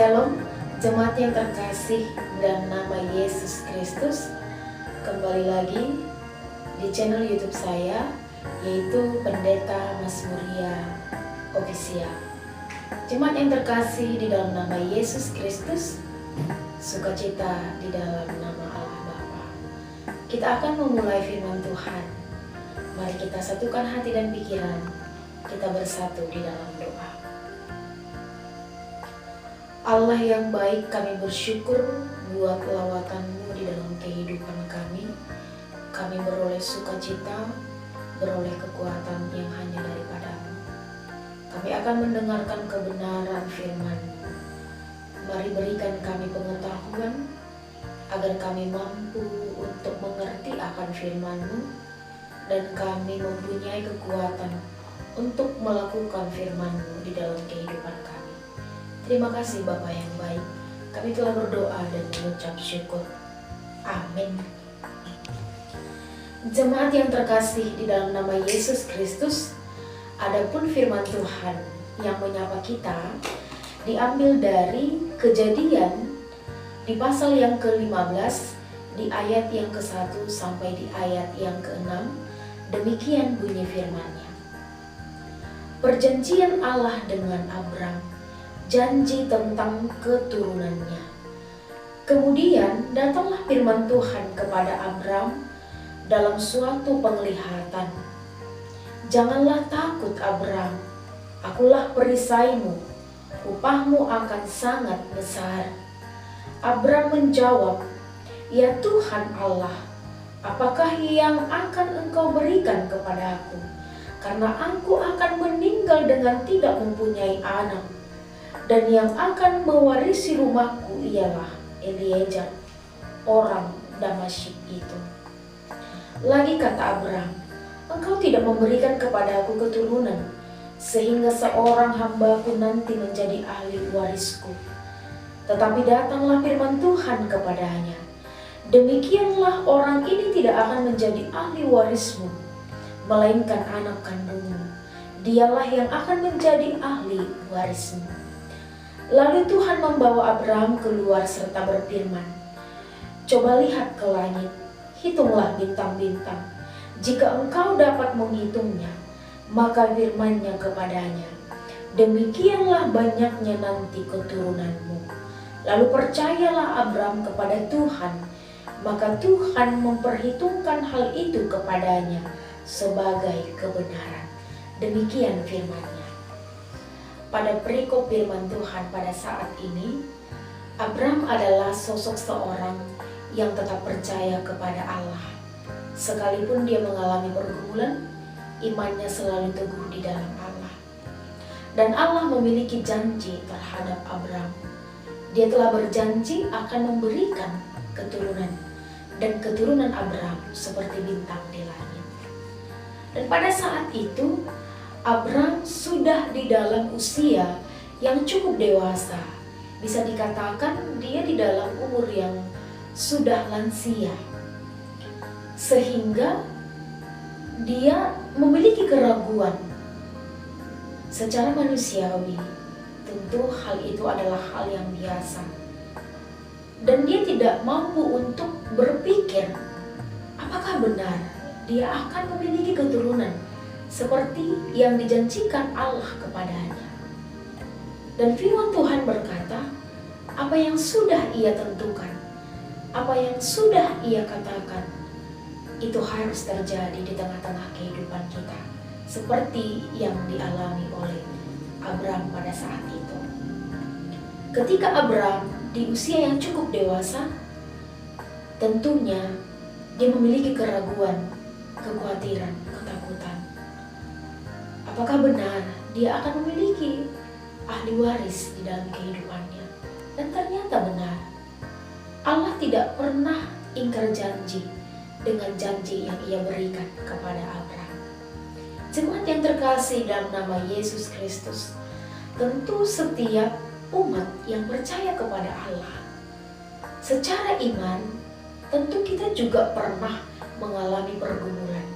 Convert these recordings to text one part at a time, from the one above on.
Shalom, jemaat yang terkasih dalam nama Yesus Kristus. Kembali lagi di channel YouTube saya, yaitu Pendeta Mazmuria Official. Jemaat yang terkasih di dalam nama Yesus Kristus, sukacita di dalam nama Allah Bapa. Kita akan memulai firman Tuhan. Mari kita satukan hati dan pikiran, kita bersatu di dalam doa. Allah yang baik, kami bersyukur buat lawatan-Mu di dalam kehidupan kami. Kami beroleh sukacita, beroleh kekuatan yang hanya daripada-Mu. Kami akan mendengarkan kebenaran firman-Mu. Mari berikan kami pengetahuan, agar kami mampu untuk mengerti akan firman-Mu, dan kami mempunyai kekuatan untuk melakukan firman-Mu di dalam kehidupan kami. Terima kasih Bapa yang baik, kami telah berdoa dan mengucap syukur. Amin. Jemaat yang terkasih di dalam nama Yesus Kristus, adapun firman Tuhan yang menyapa kita diambil dari Kejadian di pasal yang ke-15 di ayat yang ke-1 sampai di ayat yang ke-6. Demikian bunyi firman-Nya. Perjanjian Allah dengan Abram, janji tentang keturunannya. Kemudian datanglah firman Tuhan kepada Abram dalam suatu penglihatan. Janganlah takut Abram, akulah perisaimu, upahmu akan sangat besar. Abram menjawab, ya Tuhan Allah, apakah yang akan Engkau berikan kepada aku? Karena aku akan meninggal dengan tidak mempunyai anak. Dan yang akan mewarisi rumahku ialah Eliezer, orang Damasik itu. Lagi kata Abram, engkau tidak memberikan kepada aku keturunan, sehingga seorang hambaku nanti menjadi ahli warisku. Tetapi datanglah firman Tuhan kepadanya, demikianlah orang ini tidak akan menjadi ahli warismu, melainkan anak kandungmu. Dialah yang akan menjadi ahli warismu. Lalu Tuhan membawa Abram keluar serta berfirman, coba lihat ke langit, hitunglah bintang-bintang. Jika engkau dapat menghitungnya, maka firman-Nya kepadanya, demikianlah banyaknya nanti keturunanmu. Lalu percayalah Abram kepada Tuhan, maka Tuhan memperhitungkan hal itu kepadanya sebagai kebenaran. Demikian firman-Nya. Pada perikop firman Tuhan pada saat ini, Abram adalah sosok seorang yang tetap percaya kepada Allah. Sekalipun dia mengalami pergumulan, imannya selalu teguh di dalam Allah. Dan Allah memiliki janji terhadap Abram. Dia telah berjanji akan memberikan keturunan, dan keturunan Abram seperti bintang di langit. Dan pada saat itu, Abram sudah di dalam usia yang cukup dewasa. Bisa dikatakan dia di dalam umur yang sudah lansia. Sehingga dia memiliki keraguan. Secara manusiawi, tentu hal itu adalah hal yang biasa. Dan dia tidak mampu untuk berpikir apakah benar dia akan memiliki keturunan seperti yang dijanjikan Allah kepadanya. Dan firman Tuhan berkata, apa yang sudah ia tentukan, apa yang sudah ia katakan, itu harus terjadi di tengah-tengah kehidupan kita, seperti yang dialami oleh Abram pada saat itu. Ketika Abram di usia yang cukup dewasa, tentunya dia memiliki keraguan, kekhawatiran, ketakutan. Apakah benar dia akan memiliki ahli waris di dalam kehidupannya? Dan ternyata benar. Allah tidak pernah ingkar janji dengan janji yang ia berikan kepada Abram. Jemaat yang terkasih dalam nama Yesus Kristus, tentu setiap umat yang percaya kepada Allah, secara iman, tentu kita juga pernah mengalami pergumulan.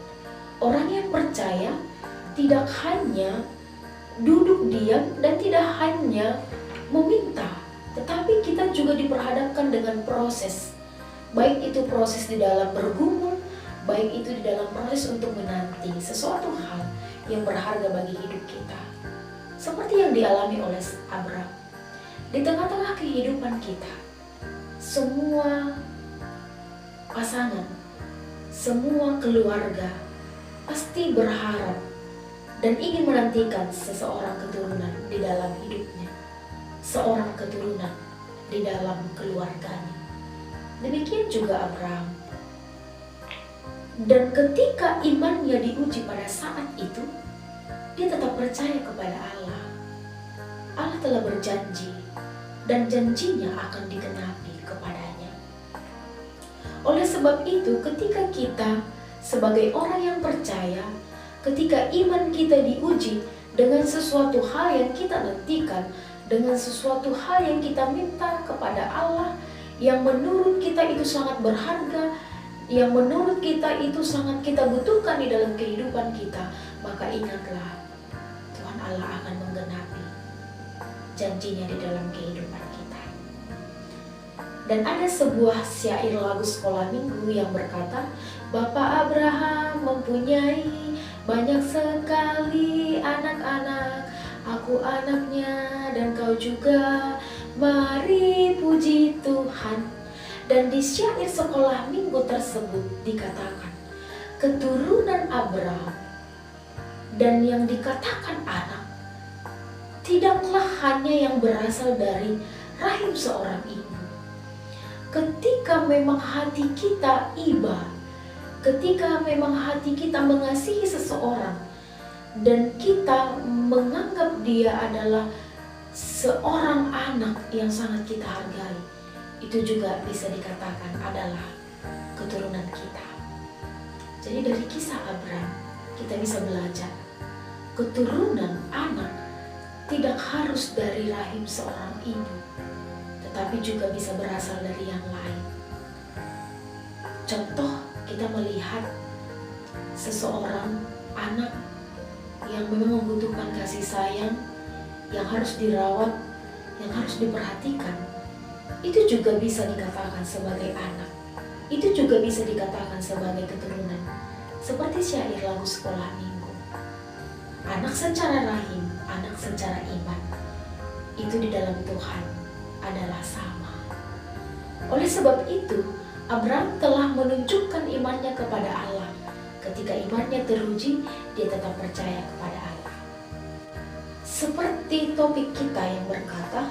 Orang yang percaya tidak hanya duduk diam dan tidak hanya meminta Tetapi kita juga diperhadapkan dengan proses, baik itu proses di dalam bergumul, baik itu di dalam proses untuk menanti sesuatu hal yang berharga bagi hidup kita. Seperti yang dialami oleh Abraham. Di tengah-tengah kehidupan kita, semua pasangan, semua keluarga pasti berharap dan ingin menantikan seseorang keturunan di dalam hidupnya, seorang keturunan di dalam keluarganya. Demikian juga Abraham. Dan ketika imannya diuji pada saat itu, dia tetap percaya kepada Allah. Allah telah berjanji dan janjinya akan digenapi kepadanya. Oleh sebab itu, ketika kita sebagai orang yang percaya, ketika iman kita diuji dengan sesuatu hal yang kita nantikan, dengan sesuatu hal yang kita minta kepada Allah, yang menurut kita itu sangat berharga, yang menurut kita itu sangat kita butuhkan di dalam kehidupan kita, maka ingatlah, Tuhan Allah akan menggenapi janjinya di dalam kehidupan kita. Dan ada sebuah syair lagu sekolah minggu yang berkata, Bapak Abraham mempunyai banyak sekali anak-anak, aku anaknya dan kau juga, mari puji Tuhan. Dan di syair sekolah minggu tersebut dikatakan, keturunan Abraham dan yang dikatakan anak tidaklah hanya yang berasal dari rahim seorang ibu. Ketika memang hati kita iba, ketika memang hati kita mengasihi seseorang dan kita menganggap dia adalah seorang anak yang sangat kita hargai, itu juga bisa dikatakan adalah keturunan kita. Jadi dari kisah Abraham kita bisa belajar, keturunan anak tidak harus dari rahim seorang ibu, tetapi juga bisa berasal dari yang lain. Contoh, kita melihat seseorang anak yang memang membutuhkan kasih sayang, yang harus dirawat, yang harus diperhatikan, itu juga bisa dikatakan sebagai anak, itu juga bisa dikatakan sebagai keturunan. Seperti syair lagu sekolah minggu, anak secara rahim, anak secara iman, itu di dalam Tuhan adalah sama. Oleh sebab itu, Abraham telah menunjukkan imannya kepada Allah. Ketika imannya teruji, dia tetap percaya kepada Allah. Seperti topik kita yang berkata,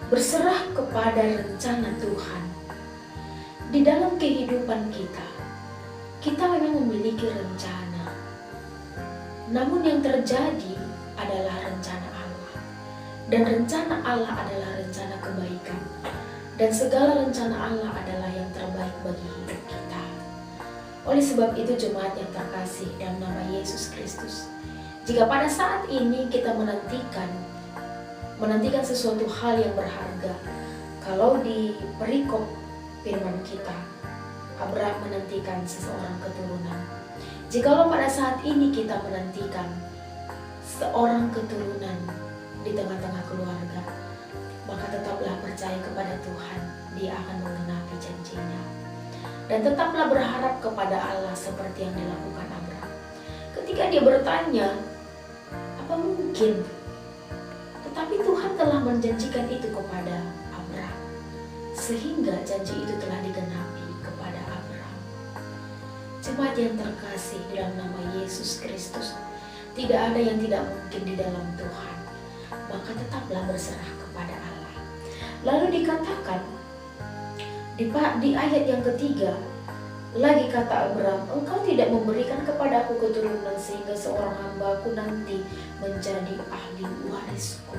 berserah kepada rencana Tuhan. Di dalam kehidupan kita, kita memang memiliki rencana. Namun yang terjadi adalah rencana Allah. Dan rencana Allah adalah rencana kebaikan. Dan segala rencana Allah adalah yang terbaik bagi hidup kita. Oleh sebab itu jemaat yang terkasih dalam nama Yesus Kristus, jika pada saat ini kita menantikan sesuatu hal yang berharga, kalau di perikop firman kita, Abraham menantikan seseorang keturunan. Jikalau pada saat ini kita menantikan seorang keturunan di tengah-tengah keluarga, maka tetaplah percaya kepada Tuhan, Dia akan menggenapi janjinya. Dan tetaplah berharap kepada Allah seperti yang dilakukan Abraham. Ketika dia bertanya, apa mungkin? Tetapi Tuhan telah menjanjikan itu kepada Abraham, sehingga janji itu telah digenapi kepada Abraham. Jemaat yang terkasih dalam nama Yesus Kristus, tidak ada yang tidak mungkin di dalam Tuhan. Maka tetaplah berserah kepada Allah. Lalu dikatakan di ayat yang ketiga, lagi kata Abraham, engkau tidak memberikan kepadaku keturunan sehingga seorang hambaku nanti menjadi ahli warisku.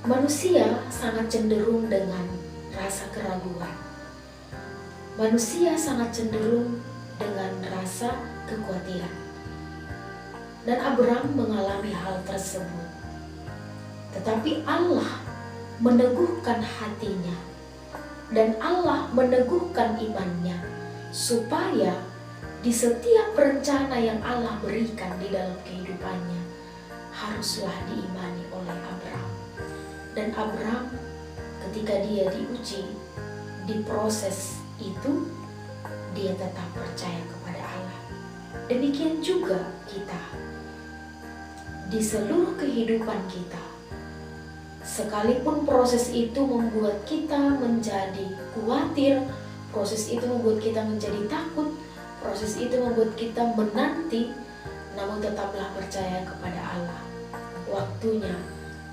Manusia sangat cenderung dengan rasa keraguan. Manusia sangat cenderung dengan rasa kekhawatiran. Dan Abraham mengalami hal tersebut. Tetapi Allah meneguhkan hatinya dan Allah meneguhkan imannya, supaya di setiap rencana yang Allah berikan di dalam kehidupannya haruslah diimani oleh Abraham. Dan Abraham ketika dia diuji, diproses itu, dia tetap percaya kepada Allah. Demikian juga kita. Di seluruh kehidupan kita, sekalipun proses itu membuat kita menjadi khawatir, proses itu membuat kita menjadi takut, proses itu membuat kita menanti, namun tetaplah percaya kepada Allah. Waktunya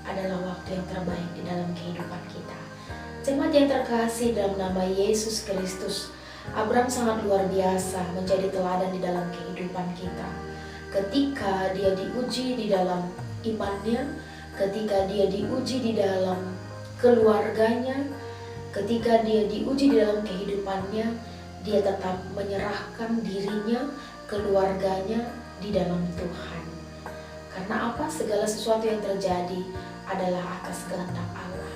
adalah waktu yang terbaik di dalam kehidupan kita. Jemaat yang terkasih dalam nama Yesus Kristus, Abraham sangat luar biasa menjadi teladan di dalam kehidupan kita. Ketika dia diuji di dalam imannya, ketika dia diuji di dalam keluarganya, ketika dia diuji di dalam kehidupannya, dia tetap menyerahkan dirinya, keluarganya di dalam Tuhan. Karena apa? Segala sesuatu yang terjadi adalah atas kehendak Allah.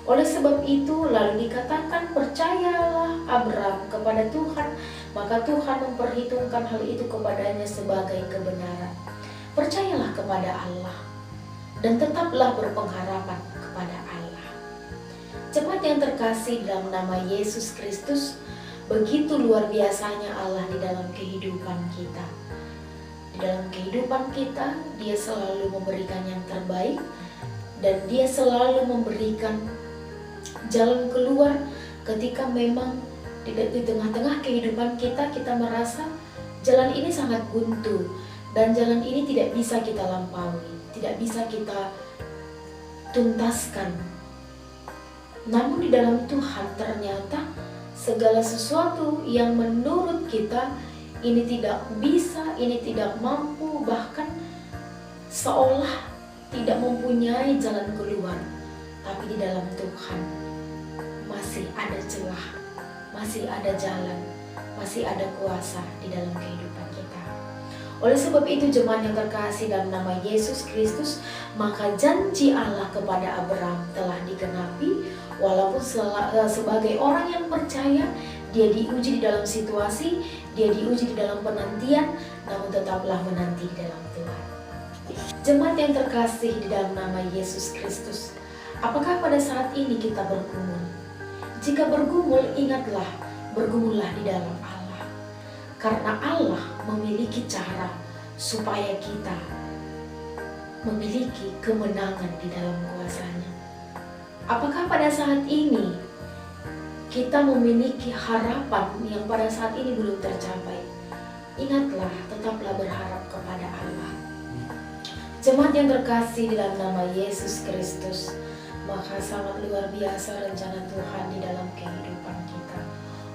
Oleh sebab itu, lalu dikatakan, percayalah Abraham kepada Tuhan, maka Tuhan memperhitungkan hal itu kepadanya sebagai kebenaran. Percayalah kepada Allah dan tetaplah berpengharapan kepada Allah. Jemaat yang terkasih dalam nama Yesus Kristus, begitu luar biasanya Allah di dalam kehidupan kita. Di dalam kehidupan kita, Dia selalu memberikan yang terbaik, dan Dia selalu memberikan jalan keluar ketika memang di tengah-tengah kehidupan kita, kita merasa jalan ini sangat buntu dan jalan ini tidak bisa kita lampaui, tidak bisa kita tuntaskan. Namun di dalam Tuhan ternyata segala sesuatu yang menurut kita ini tidak bisa, ini tidak mampu, bahkan seolah tidak mempunyai jalan keluar, tapi di dalam Tuhan masih ada celah, masih ada jalan, masih ada kuasa di dalam kehidupan kita. Oleh sebab itu, jemaat yang terkasih dalam nama Yesus Kristus, maka janji Allah kepada Abraham telah digenapi. Walaupun sebagai orang yang percaya, dia diuji di dalam situasi, dia diuji di dalam penantian, namun tetaplah menanti di dalam Tuhan. Jemaat yang terkasih di dalam nama Yesus Kristus, apakah pada saat ini kita bergumul? Jika bergumul, ingatlah, bergumullah di dalam Allah. Karena Allah memiliki cara supaya kita memiliki kemenangan di dalam kuasa-Nya. Apakah pada saat ini kita memiliki harapan yang pada saat ini belum tercapai? Ingatlah, tetaplah berharap kepada Allah. Jemaat yang terkasih di dalam nama Yesus Kristus, maka sangat luar biasa rencana Tuhan di dalam kehidupan kita.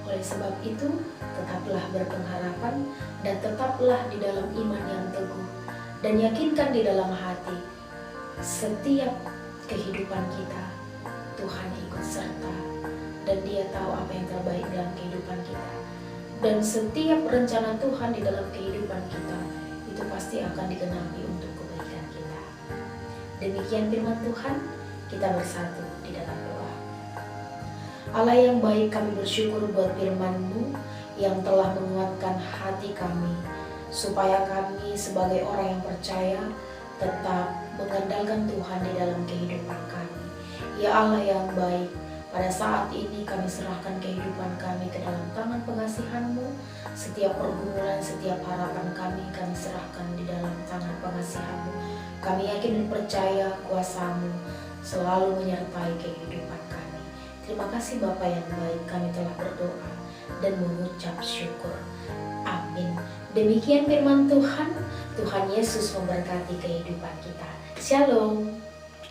Oleh sebab itu, tetaplah berpengharapan dan tetaplah di dalam iman yang teguh, dan yakinkan di dalam hati, setiap kehidupan kita Tuhan ikut serta, dan Dia tahu apa yang terbaik dalam kehidupan kita. Dan setiap rencana Tuhan di dalam kehidupan kita itu pasti akan digenapi untuk kebaikan kita. Demikian firman Tuhan, kita bersatu di dalam doa. Allah yang baik, kami bersyukur buat firman-Mu yang telah menguatkan hati kami, supaya kami sebagai orang yang percaya tetap mengandalkan Tuhan di dalam kehidupan kami. Ya Allah yang baik, pada saat ini kami serahkan kehidupan kami ke dalam tangan pengasihan-Mu. Setiap pergumulan, setiap harapan kami serahkan di dalam tangan pengasihan-Mu. Kami yakin dan percaya kuasa-Mu selalu menyertai kehidupan kami. Terima kasih Bapa yang baik, kami telah berdoa dan mengucap syukur. Amin. Demikian firman Tuhan. Tuhan Yesus memberkati kehidupan kita. Shalom.